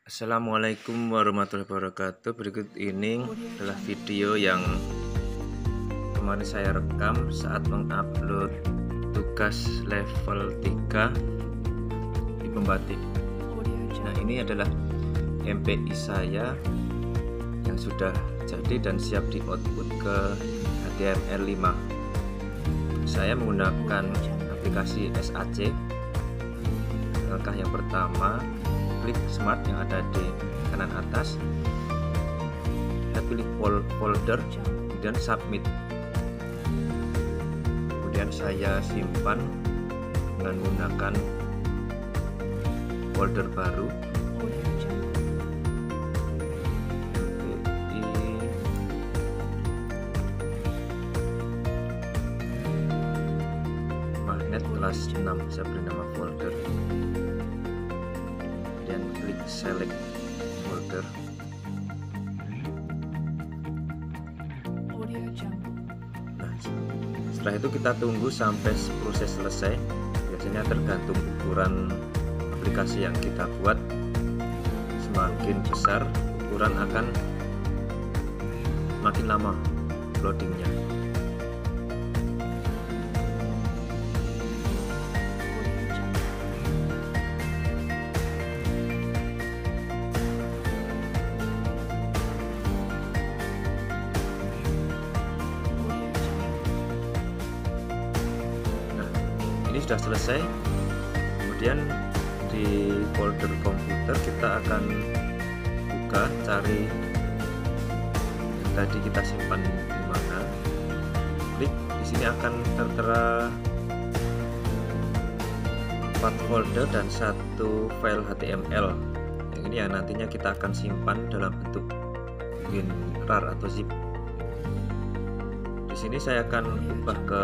Assalamualaikum warahmatullahi wabarakatuh. Berikut ini adalah video yang kemarin saya rekam saat mengupload tugas level 3 di Pembatik. Nah, ini adalah MPI saya yang sudah jadi dan siap di output ke HTML5. Saya menggunakan aplikasi SAC. Langkah yang pertama, klik Smart yang ada di kanan atas, kita pilih folder, kemudian submit. Kemudian saya simpan dengan menggunakan folder baru. Magnet kelas 6, saya beri nama folder, dan klik select folder. Nah, setelah itu kita tunggu sampai proses selesai. Biasanya tergantung ukuran aplikasi yang kita buat, semakin besar ukuran akan makin lama loadingnya. Ini sudah selesai. Kemudian di folder komputer kita akan buka, cari yang tadi kita simpan di mana. Klik di sini akan tertera 4 folder dan 1 file HTML. Yang ini yang nantinya kita akan simpan dalam bentuk WinRAR atau zip. Di sini saya akan ubah ke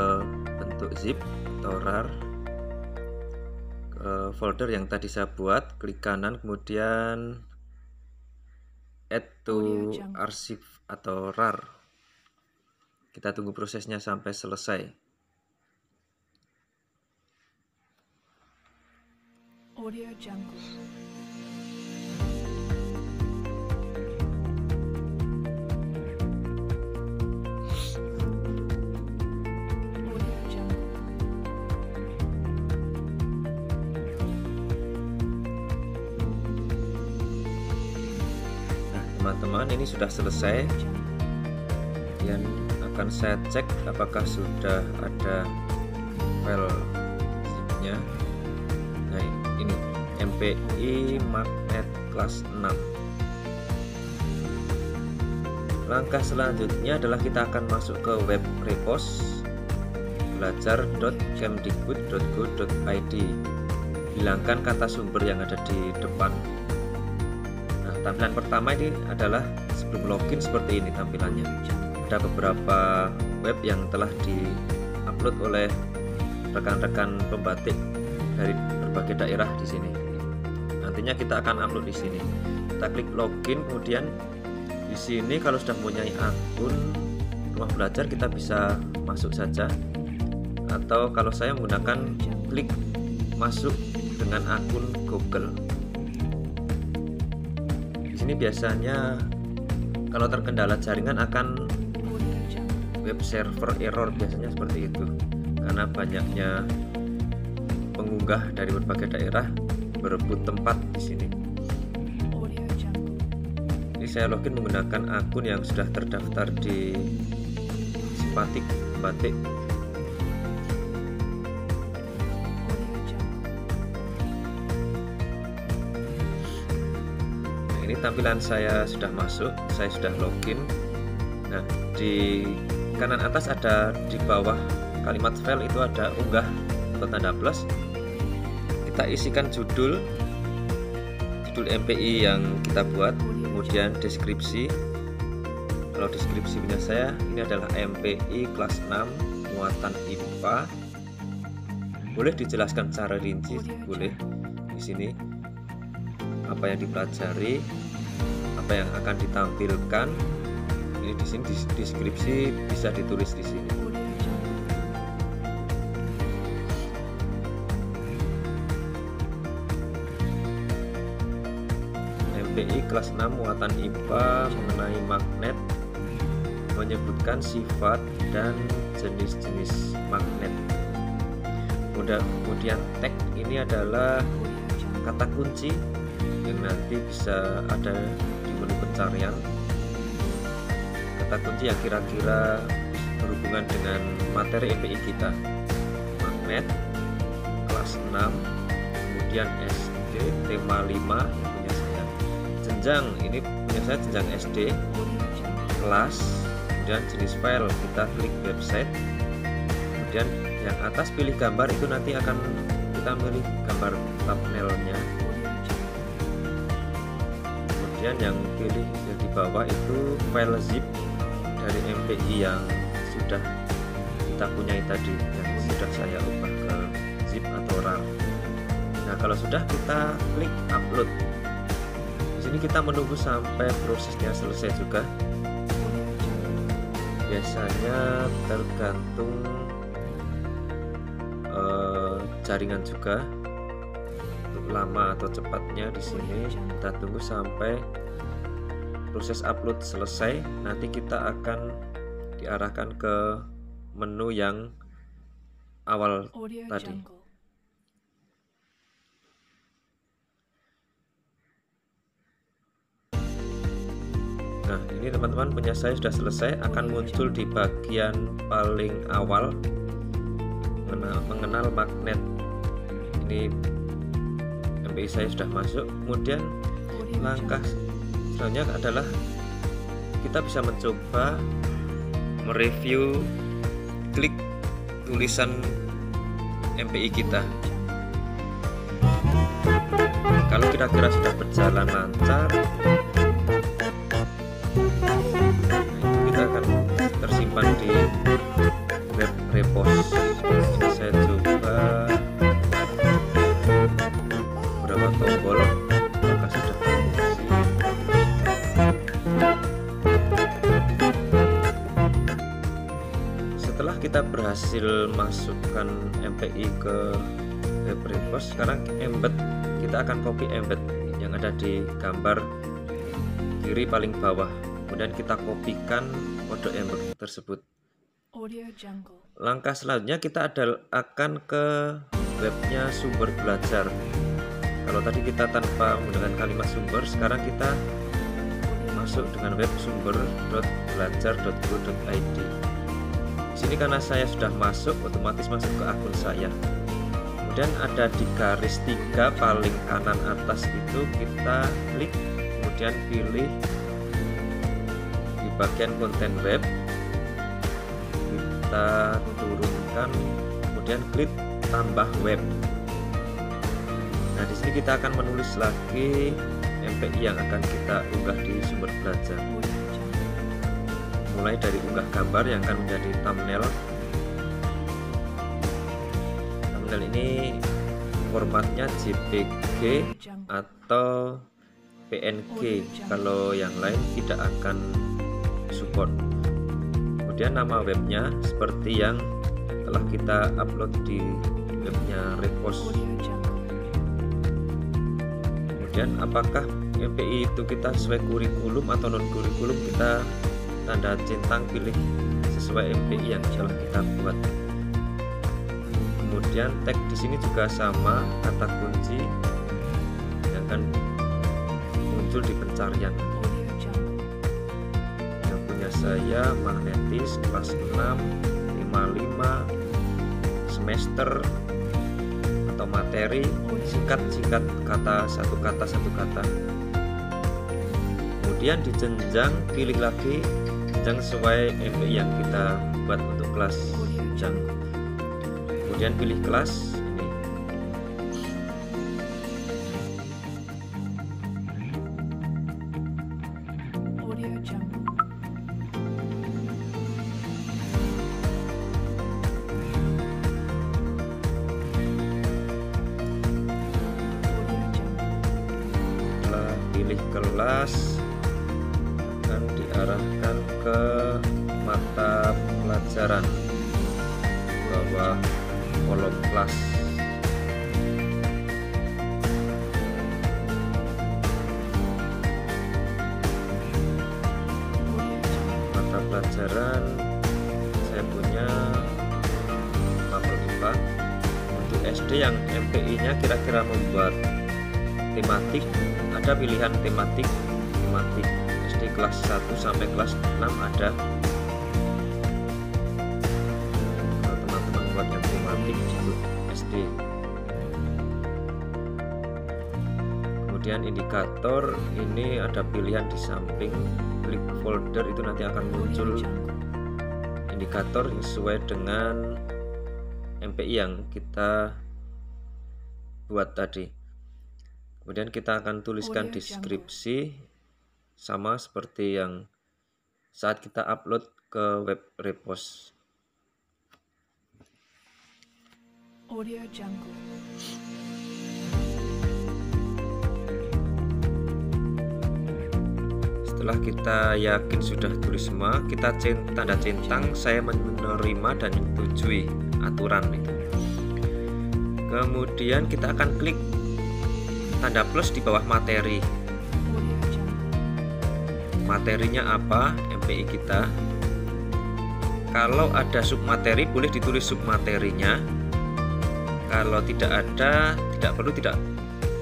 bentuk zip atau RAR. Ke folder yang tadi saya buat, klik kanan, kemudian add to archive atau RAR. Kita tunggu prosesnya sampai selesai. Audio Jungle. Teman-teman, ini sudah selesai. Kemudian akan saya cek apakah sudah ada file zipnya. Nah, ini MPI magnet kelas 6. Langkah selanjutnya adalah kita akan masuk ke web repos belajar.kemdikbud.go.id. Hilangkan kata sumber yang ada di depan. Tampilan pertama ini adalah sebelum login, seperti ini tampilannya. Ada beberapa web yang telah di-upload oleh rekan-rekan pembatik dari berbagai daerah di sini. Nantinya kita akan upload di sini. Kita klik login, kemudian di sini kalau sudah mempunyai akun Rumah Belajar kita bisa masuk saja. Atau kalau saya menggunakan klik masuk dengan akun Google. Ini biasanya kalau terkendala jaringan akan web server error, biasanya seperti itu karena banyaknya pengunggah dari berbagai daerah berebut tempat di sini. Ini saya login menggunakan akun yang sudah terdaftar di Simpatik Batik. Ini tampilan saya sudah masuk, saya sudah login. Nah, di kanan atas ada, di bawah kalimat file itu ada unggah atau tanda plus. Kita isikan judul MPI yang kita buat, kemudian deskripsi. Kalau deskripsi punya saya, ini adalah MPI kelas 6 muatan IPA. Boleh dijelaskan secara rinci, boleh di sini apa yang dipelajari, apa yang akan ditampilkan. Ini di sini deskripsi bisa ditulis di sini. MPI kelas 6 muatan IPA mengenai magnet, menyebutkan sifat dan jenis-jenis magnet. Kemudian tag ini adalah kata kunci yang nanti bisa ada di menu pencarian. Kata kunci yang kira-kira berhubungan dengan materi MPI kita. Magnet kelas 6, kemudian SD tema 5 yang punya saya. Jenjang ini punya saya jenjang SD, kelas, kemudian jenis file kita klik website, kemudian yang atas pilih gambar, itu nanti akan kita pilih gambar thumbnailnya. Kemudian yang pilih yang di bawah itu file zip dari MPI yang sudah kita punyai tadi, yang sudah saya ubah ke zip atau RAR. Nah, kalau sudah kita klik upload. Di sini kita menunggu sampai prosesnya selesai juga. Biasanya tergantung jaringan juga untuk lama atau cepatnya. Di sini kita tunggu sampai proses upload selesai. Nanti kita akan diarahkan ke menu yang awal tadi. Nah, ini teman-teman punya saya sudah selesai, akan muncul di bagian paling awal mengenal magnet. Ini MPI saya sudah masuk. Kemudian langkah selanjutnya adalah kita bisa mencoba mereview klik tulisan MPI kita. Kalau kira-kira sudah berjalan lancar, kita akan tersimpan di web repos. Saya coba beberapa tombol, apakah sudah terfungsi. Setelah kita berhasil masukkan MPI ke web repos, sekarang kita akan copy embed yang ada di gambar kiri paling bawah. Kemudian kita kopikan kode embed tersebut. Langkah selanjutnya kita akan ke webnya sumber belajar. Kalau tadi kita tanpa menggunakan kalimat sumber, sekarang kita masuk dengan web sumber.belajar.go.id. Di sini karena saya sudah masuk, otomatis masuk ke akun saya. Kemudian ada di garis 3 paling kanan atas itu kita klik, kemudian pilih di bagian konten web, kita turunkan, kemudian klik tambah web. Nah, di sini kita akan menulis lagi MPI yang akan kita unggah di sumber belajar. Mulai dari unggah gambar yang akan menjadi thumbnail. Thumbnail ini formatnya JPG atau PNG, kalau yang lain tidak akan support. Kemudian nama webnya seperti yang telah kita upload di webnya repos. Kemudian apakah MPI itu kita sesuai kurikulum atau non kurikulum, kita tanda centang pilih sesuai MPI yang telah kita buat. Kemudian tag di sini juga sama, kata kunci yang akan muncul di pencarian. Saya magnetis kelas 6, 55, semester atau materi, singkat kata, satu kata. Kemudian di jenjang pilih lagi jenjang sesuai MPI yang kita buat untuk kelas jenjang. Kemudian pilih kelas ini. Kelas akan diarahkan ke mata pelajaran bawah kolom kelas. Ada yang MPI-nya kira-kira membuat tematik, ada pilihan tematik SD kelas 1 sampai kelas 6 ada. Kalau teman-teman buat yang tematik untuk SD. Kemudian indikator ini ada pilihan di samping, klik folder itu nanti akan muncul indikator sesuai dengan MPI yang kita buat tadi. Kemudian kita akan tuliskan deskripsi sama seperti yang saat kita upload ke web repost. Audio Jungle. Setelah kita yakin sudah tulis semua, kita tanda centang saya menerima dan menyetujui aturan itu. Kemudian kita akan klik tanda plus di bawah materi. Materinya apa? MPI kita. Kalau ada submateri boleh ditulis submaterinya. Kalau tidak ada, tidak perlu, tidak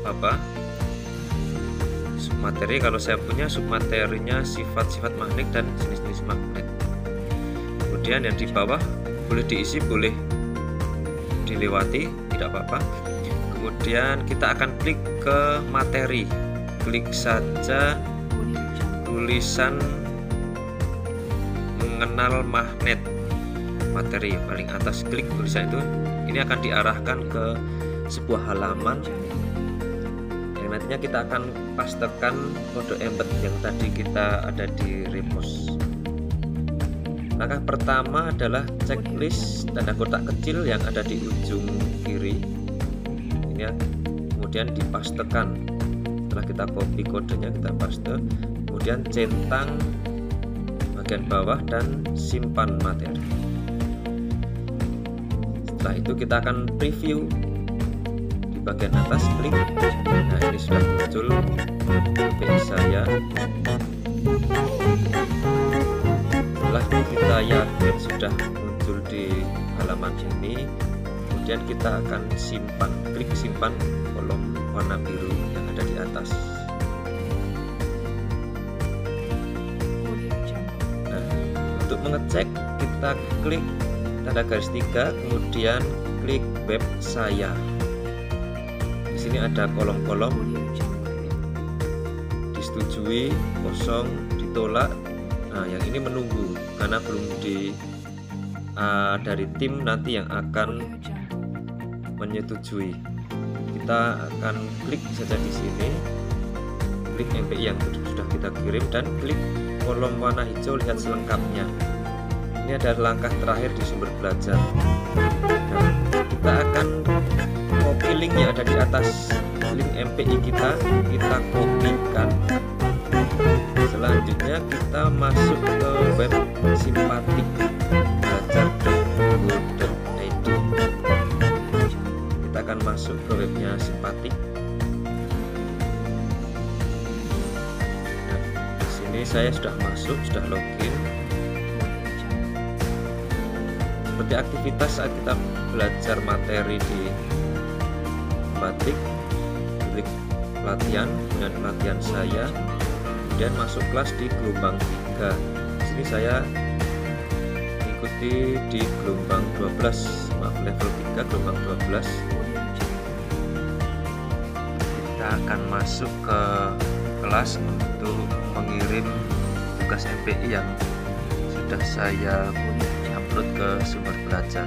apa. Submateri kalau saya punya submaterinya sifat-sifat magnet dan jenis-jenis magnet. Kemudian yang di bawah boleh diisi, boleh dilewati, tidak apa-apa. Kemudian kita akan klik ke materi, klik saja tulisan mengenal magnet, materi paling atas, klik tulisan itu. Ini akan diarahkan ke sebuah halaman yang nantinya kita akan pastekan kode embed yang tadi kita ada di repost. Langkah pertama adalah checklist tanda kotak kecil yang ada di ujung kiri. Kemudian dipastekan. Setelah kita copy kodenya, kita paste, kemudian centang bagian bawah dan simpan materi. Setelah itu kita akan preview di bagian atas, klik. Nah, ini sudah muncul MPI saya. Setelah kita yakin sudah muncul di halaman ini, kemudian kita akan simpan, klik simpan kolom warna biru yang ada di atas. Nah, untuk mengecek kita klik tanda garis 3, kemudian klik web saya. Di sini ada kolom-kolom, disetujui, kosong, ditolak. Nah, yang ini menunggu karena belum dari tim nanti yang akan menyetujui. Kita akan klik saja di sini, klik MPI yang sudah kita kirim dan klik kolom warna hijau lihat selengkapnya. Ini adalah langkah terakhir di sumber belajar. Nah, kita akan copy link yang ada di atas, link MPI kita kopikan. Selanjutnya kita masuk ke web simpatik belajar.go.id. Kita akan masuk ke webnya simpatik. Nah, di sini saya sudah masuk, sudah login. Seperti aktivitas saat kita belajar materi di simpatik, klik pelatihan, kemudian pelatihan saya, kemudian masuk kelas di gelombang 3. Di sini saya ikuti di gelombang 12, level 3, gelombang 12. Kita akan masuk ke kelas untuk mengirim tugas MPI yang sudah saya upload ke sumber belajar.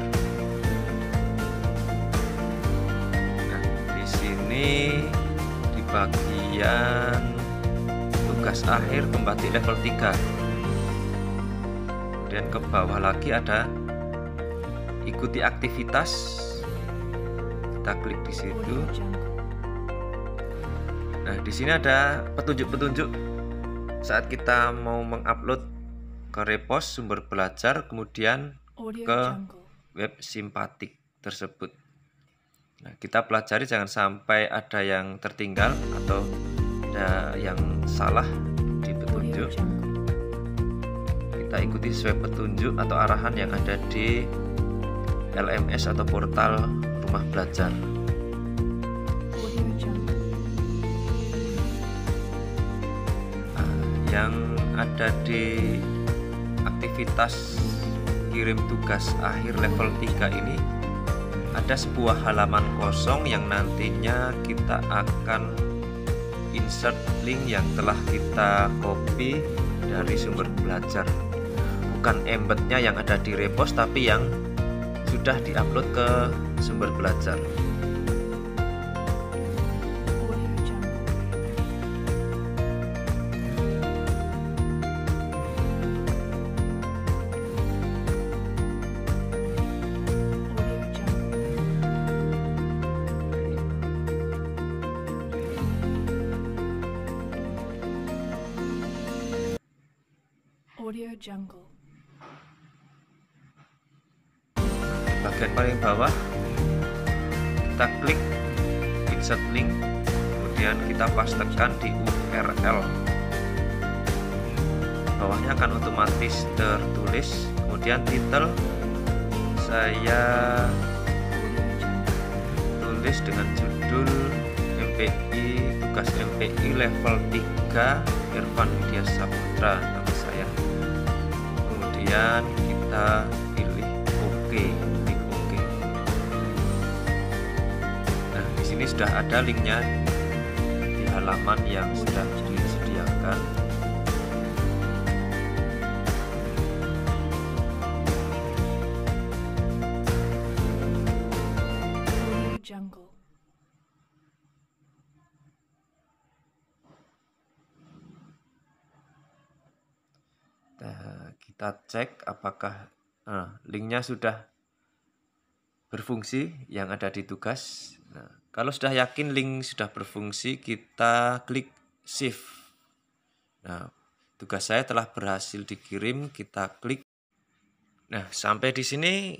Nah, di sini di bagian tugas akhir kembali level 3. Kemudian ke bawah lagi ada ikuti aktivitas. Kita klik di situ. Nah, di sini ada petunjuk-petunjuk saat kita mau mengupload ke repost sumber belajar, kemudian ke web simpatik tersebut. Nah, kita pelajari jangan sampai ada yang tertinggal atau ada yang salah di petunjuk. Kita ikuti sesuai petunjuk atau arahan yang ada di LMS atau portal rumah belajar. yang ada di aktivitas kirim tugas akhir level 3 ini ada sebuah halaman kosong yang nantinya kita akan insert link yang telah kita copy dari sumber belajar, bukan embednya yang ada di repost tapi yang sudah diupload ke sumber belajar. Audio Jungle. Bagian paling bawah kita klik insert link, kemudian kita pastekan di URL. Bawahnya akan otomatis tertulis, kemudian title saya tulis dengan judul MPI, tugas MPI level 3 Irfan Widya Saputra, nama saya. Kemudian kita pilih OK, klik OK. Nah, di sini sudah ada linknya di halaman yang sudah disediakan. Audio Jungle. Kita cek apakah linknya sudah berfungsi yang ada di tugas. Nah, kalau sudah yakin link sudah berfungsi, kita klik save. Nah, tugas saya telah berhasil dikirim, kita klik. Nah, sampai di sini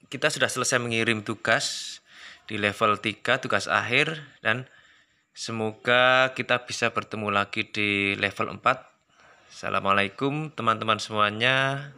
kita sudah selesai mengirim tugas di level 3 tugas akhir, dan semoga kita bisa bertemu lagi di level 4. Assalamualaikum teman-teman semuanya.